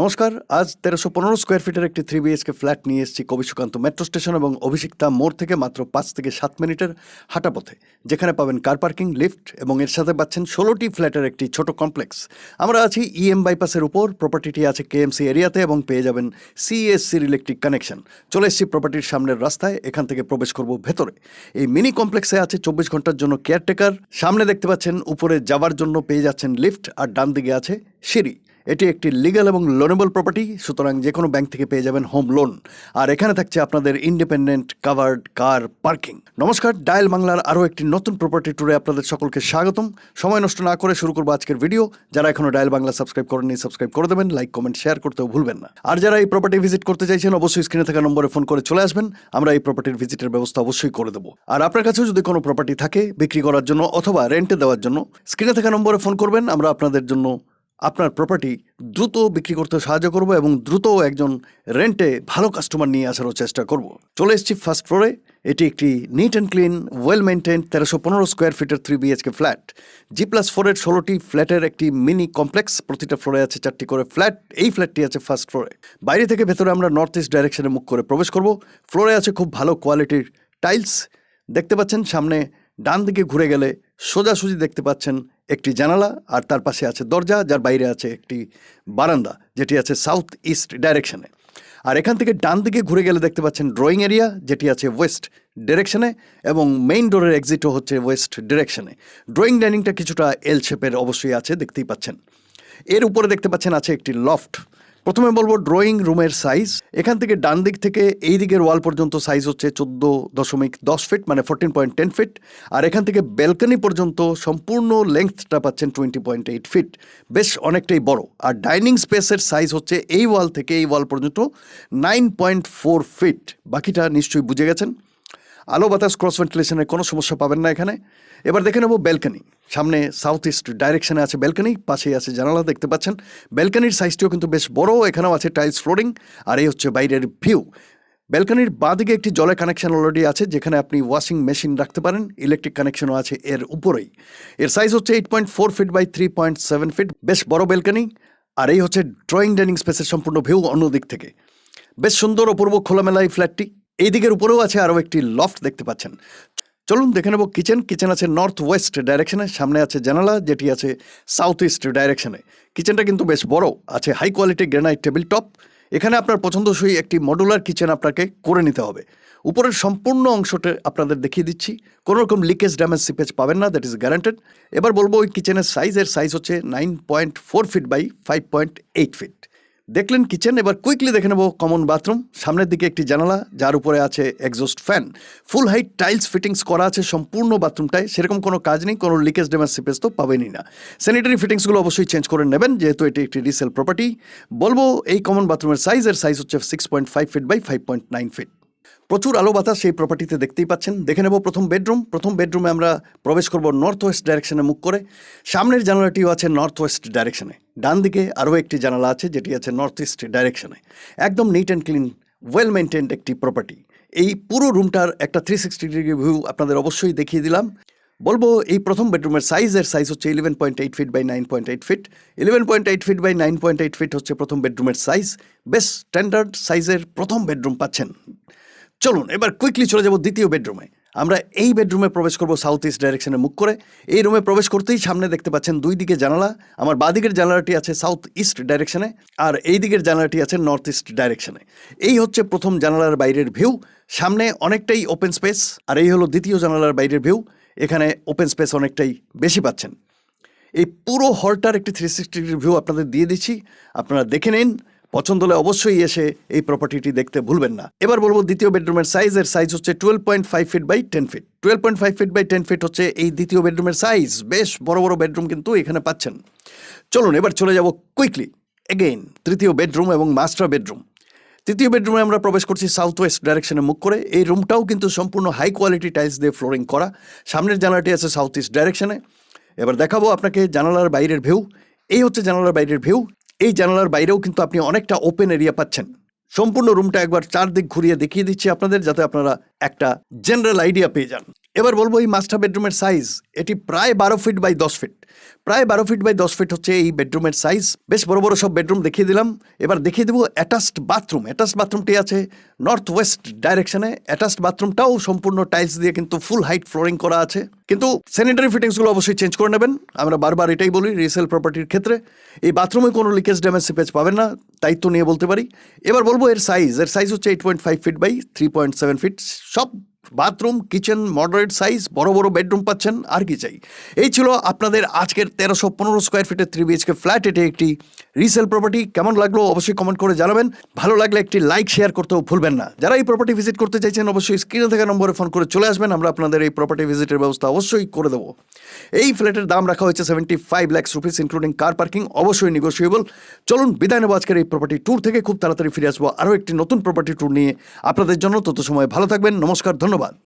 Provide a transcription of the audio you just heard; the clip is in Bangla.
নমস্কার। আজ ১৩১৫ স্কোয়ার ফিটের একটি 3 বিএইচকে ফ্ল্যাট নিয়ে এসেছি কবি সুকান্ত মেট্রো স্টেশন এবং অভিষিক্তা মোড় থেকে মাত্র ৫ থেকে ৭ মিনিটের হাঁটা পথে, যেখানে পাবেন কার পার্কিং, লিফট এবং এর সাথে পাচ্ছেন ১৬টি ফ্ল্যাটের একটি ছোট কমপ্লেক্স। আমরা আছি ইএম বাইপাসের উপর। প্রপার্টিটি আছে কেএমসি এরিয়াতে এবং পেয়ে যাবেন সিএসসির ইলেকট্রিক কানেকশন। চলে এসেছি প্রপার্টির সামনের রাস্তায়, এখান থেকে প্রবেশ করব ভেতরে। এই মিনি কমপ্লেক্সে আছে ২৪ ঘন্টার জন্য কেয়ারটেকার। সামনে দেখতে পাচ্ছেন উপরে যাওয়ার জন্য পেয়ে যাচ্ছেন লিফট, আর ডান দিকে আছে সিঁড়ি। এটি একটি লিগ্যাল এবং লোনেবল প্রপার্টি, সুতরাং যে কোনো ব্যাংক থেকে পেয়ে যাবেন হোম লোন। আর এখানে থাকছে আপনাদের ইন্ডিপেন্ডেন্ট কাভার্ড কার পার্কিং। নমস্কার, ডায়াল বাংলার আরও একটি নতুন প্রপার্টি ট্যুরে আপনাদের সকলকে স্বাগতম। সময় নষ্ট না করে শুরু করবো আজকের ভিডিও। যারা এখনো ডায়াল বাংলা সাবস্ক্রাইব করেননি, সাবস্ক্রাইব করে দেবেন, লাইক কমেন্ট শেয়ার করতেও ভুলবেন না। আর যারা এই প্রপার্টি ভিজিট করতে চাইছেন, অবশ্যই স্ক্রিনে থাকা নম্বরে ফোন করে চলে আসবেন। আমরা এই প্রপার্টির ভিজিটের ব্যবস্থা অবশ্যই করে দেবো। আর আপনার কাছেও যদি কোনো প্রপার্টি থাকে বিক্রি করার জন্য অথবা রেন্টে দেওয়ার জন্য, স্ক্রিনে থাকা নম্বরে ফোন করবেন। আমরা আপনাদের জন্য আপনার প্রপার্টি দ্রুত বিক্রি করতে সাহায্য করব এবং দ্রুত একজন রেন্টে ভালো কাস্টমার নিয়ে আসারও চেষ্টা করব। চলে এসেছি ফার্স্ট ফ্লোরে। এটি একটি neat and clean, well maintain ১৩১৫ square ফিটের 3 বিএইচকে ফ্ল্যাট। G+4 16টি ফ্ল্যাটের একটি মিনি কমপ্লেক্স। প্রতিটা ফ্লোরে আছে 4টি করে ফ্ল্যাট। এই ফ্ল্যাটটি আছে ফার্স্ট ফ্লোরে। বাইরে থেকে ভেতরে আমরা নর্থ ইস্ট ডাইরেকশনে মুখ করে প্রবেশ করব। ফ্লোরে আছে খুব ভালো কোয়ালিটির টাইলস। দেখতে পাচ্ছেন সামনে ডান দিকে ঘুরে গেলে সোজাসুজি দেখতে পাচ্ছেন একটি জানালা, আর তার পাশে আছে দরজা, যার বাইরে আছে একটি বারান্দা, যেটি আছে সাউথ ইস্ট ডাইরেকশনে। আর এখান থেকে ডান দিকে ঘুরে গেলে দেখতে পাচ্ছেন ড্রয়িং এরিয়া, যেটি আছে ওয়েস্ট ডিরেকশনে, এবং মেইন ডোরের এক্সিটও হচ্ছে ওয়েস্ট ডিরেকশনে। ড্রয়িং ডাইনিংটা কিছুটা এল শেপের অবশ্যই আছে, দেখতেই পাচ্ছেন। এর উপরে দেখতে পাচ্ছেন আছে একটি লফট। প্রথমে বলবো ড্রয়িং রুমের সাইজ। এখান থেকে ডান দিক থেকে এই দিকের ওয়াল পর্যন্ত সাইজ হচ্ছে 14.10 ফিট, মানে 14.10 ফিট। আর এখান থেকে ব্যালকনি পর্যন্ত সম্পূর্ণ লেংথটা পাচ্ছেন 20.8 ফিট, বেশ অনেকটাই বড়। আর ডাইনিং স্পেসের সাইজ হচ্ছে এই ওয়াল থেকে এই ওয়াল পর্যন্ত 9.4 ফিট। বাকিটা নিশ্চয়ই বুঝে গেছেন। আলো বাতাস ক্রস ভেন্টিলেশনের কোনো সমস্যা পাবেন না এখানে। এবার দেখে নেব ব্যালকনি। সামনে সাউথ ইস্ট ডাইরেকশনে আছে ব্যালকনি, পাশেই আছে জানালা, দেখতে পাচ্ছেন। ব্যালকনির সাইজটিও কিন্তু বেশ বড়। এখানেও আছে টাইলস ফ্লোরিং, আর এই হচ্ছে বাইরের ভিউ। ব্যালকনির বাঁ দিকে একটি জলের কানেকশন অলরেডি আছে, যেখানে আপনি ওয়াশিং মেশিন রাখতে পারেন। ইলেকট্রিক কানেকশনও আছে এর উপরেই। এর সাইজ হচ্ছে 8.4 ফিট বাই 3.7 ফিট, বেশ বড় ব্যালকনি। আর এই হচ্ছে ড্রয়িং ডাইনিং স্পেসের সম্পূর্ণ ভিউ অন্য দিক থেকে। বেশ সুন্দর অপূর্ব খোলামেলা এই ফ্ল্যাটটি। এই দিকের উপরেও আছে আরও একটি লফট, দেখতে পাচ্ছেন। চলুন দেখে নেব কিচেন। কিচেন আছে নর্থ ওয়েস্ট ডাইরেকশনে। সামনে আছে জানালা, যেটি আছে সাউথ ইস্ট ডাইরেকশনে। কিচেনটা কিন্তু বেশ বড় আছে। High quality granite table top. এখানে আপনার পছন্দসই একটি মডুলার কিচেন আপনাকে করে নিতে হবে। উপরের সম্পূর্ণ অংশটা আপনাদের দেখিয়ে দিচ্ছি। কোনো রকম লিকেজ, ড্যামেজ, সিপেজ পাবেন না, দ্যাট ইজ গ্যারান্টেড। এবার বলবো ওই কিচেনের সাইজের সাইজ হচ্ছে 9.4 ফিট বাই 5.8 ফিট। দেখলেন কিচেন। এবার কুইকলি দেখে নেব কমন বাথরুম। সামনের দিকে একটি জানালা, যার উপরে আছে এক্সস্ট ফ্যান। ফুল হাইট টাইলস ফিটিংস করা আছে সম্পূর্ণ বাথরুমটায়। সেরকম কোনো কাজ নেই, কোনো লিকেজ, ড্যামেজ, সিপেজ তো পাবেনই না। স্যানিটারি ফিটিংসগুলো অবশ্যই চেঞ্জ করে নেবেন, যেহেতু এটি একটি রিসেল প্রপার্টি। বলবো এই কমন বাথরুমের সাইজ হচ্ছে 6.5 ফিট বাই 5.9 ফিট। প্রচুর আলো বাতাস সেই প্রপার্টিতে দেখতেই পাচ্ছেন। দেখে নেব প্রথম বেডরুম। প্রথম বেডরুমে আমরা প্রবেশ করব নর্থ ওয়েস্ট ডাইরেকশনে মুখ করে। সামনের জানালাটিও আছে নর্থ ওয়েস্ট ডাইরেকশনে। ডান দিকে আরও একটি জানালা আছে, যেটি আছে নর্থ ইস্ট ডাইরেকশনে। একদম neat and clean, well maintained একটি প্রপার্টি। এই পুরো রুমটার একটা 360 ডিগ্রি ভিউ আপনাদের অবশ্যই দেখিয়ে দিলাম। বলবো এই প্রথম বেডরুমের সাইজ হচ্ছে 11.8 feet by 9.8 feet. 11.8 feet by 9.8 feet হচ্ছে প্রথম বেডরুমের সাইজ। বেশ স্ট্যান্ডার্ড সাইজের প্রথম বেডরুম পাচ্ছেন। চলুন এবার কুইকলি চলে যাব দ্বিতীয় বেডরুমে। আমরা এই বেডরুমে প্রবেশ করব সাউথ ইস্ট ডাইরেকশনে মুখ করে। এই রুমে প্রবেশ করতেই সামনে দেখতে পাচ্ছেন দুই দিকে জানালা। আমার বাঁ দিকের জানালাটি আছে সাউথ ইস্ট ডাইরেকশনে, আর এই দিকের জানালাটি আছে নর্থ ইস্ট ডাইরেকশনে। এই হচ্ছে প্রথম জানালার বাইরের ভিউ। সামনে অনেকটাই ওপেন স্পেস। আর এই হলো দ্বিতীয় জানালার বাইরের ভিউ। এখানে ওপেন স্পেস অনেকটাই বেশি পাচ্ছেন। এই পুরো হলটার একটি 360 ডিগ্রি ভিউ আপনাদের দিয়ে দিচ্ছি, আপনারা দেখে নিন। পছন্দ হলে অবশ্যই এসে এই প্রপার্টিটি দেখতে ভুলবেন না। এবার বলবো দ্বিতীয় বেডরুমের সাইজ হচ্ছে 12.5 feet by 10 feet. 12.5 feet by 10 feet হচ্ছে এই দ্বিতীয় বেডরুমের সাইজ। বেশ বড় বড় বেডরুম কিন্তু এখানে পাচ্ছেন। চলুন এবার চলে যাব কুইকলি এগেইন তৃতীয় বেডরুম এবং মাস্টার বেডরুম। তৃতীয় বেডরুমে আমরা প্রবেশ করছি সাউথ ওয়েস্ট ডাইরেকশনে মুখ করে। এই রুমটাও কিন্তু সম্পূর্ণ হাই কোয়ালিটি টাইলস দিয়ে ফ্লোরিং করা। সামনের জানালাটি আছে সাউথ ইস্ট ডাইরেকশনে। এবার দেখাবো আপনাকে জানালার বাইরের ভিউ। এই হচ্ছে জানালার বাইরের ভিউ। এই জানালার বাইরেও কিন্তু আপনি অনেকটা ওপেন এরিয়া পাচ্ছেন। সম্পূর্ণ রুমটা একবার চারদিক ঘুরিয়ে দেখিয়ে দিচ্ছি আপনাদের, যাতে আপনারা একটা জেনারেল আইডিয়া পেয়ে যান। এবার বলবো এই মাস্টার বেডরুমের সাইজ, এটি প্রায় 12 ফিট বাই 10 ফিট। প্রায় 12 ফিট বাই 10 ফিট হচ্ছে এই বেডরুমের সাইজ। বেশ বড় বড় সব বেডরুম দেখিয়ে দিলাম। এবার দেখিয়ে দেবো অ্যাটাচড বাথরুম। অ্যাটাচড বাথরুমটি আছে নর্থ ওয়েস্ট ডাইরেকশনে। অ্যাটাচড বাথরুমটাও সম্পূর্ণ টাইলস দিয়ে কিন্তু ফুল হাইট ফ্লোরিং করা আছে, কিন্তু স্যানিটারি ফিটিংসগুলো অবশ্যই চেঞ্জ করে নেবেন। আমরা বারবার এটাই বলি রিসেল প্রপার্টির ক্ষেত্রে এই বাথরুমে কোনো লিকেজ ড্যামেজ সিপেজ পাবেন না, দায়িত্ব নিয়ে বলতে পারি। এবার বলবো এর সাইজ হচ্ছে 8.5 ফিট বাই 3.7 ফিট। সব বাথরুম কিচেন মডারেট সাইজ, বড় বড় বেডরুম পাচ্ছেন, আর কি চাই। এই ছিল আপনাদের আজকের 1315 স্কোয়ার ফিটের 3 বিএইচকে ফ্ল্যাট। এটি একটি রিসেল প্রপার্টি। কেমন লাগলো অবশ্যই কমেন্ট করে জানাবেন। ভালো লাগলে একটি লাইক শেয়ার করতেও ভুলবেন না। যারা এই প্রপার্টি ভিজিট করতে চাইছেন অবশ্যই স্ক্রিনে থাকা নম্বরে ফোন করে চলে আসবেন, আমরা আপনাদের এই প্রপার্টি ভিজিটের ব্যবস্থা অবশ্যই করে দেবো। এই ফ্ল্যাটের দাম রাখা হয়েছে 75 lakh rupees including car parking, অবশ্যই নেগোশিয়েবল। চলুন বিদায় নেবো আজকের এই প্রপার্টি ট্যুর থেকে। খুব তাড়াতাড়ি ফিরে আসবো আরও একটি নতুন প্রপার্টি ট্যুর নিয়ে আপনাদের জন্য। তত সময় ভালো থাকবেন। নমস্কার, ধন্যবাদ।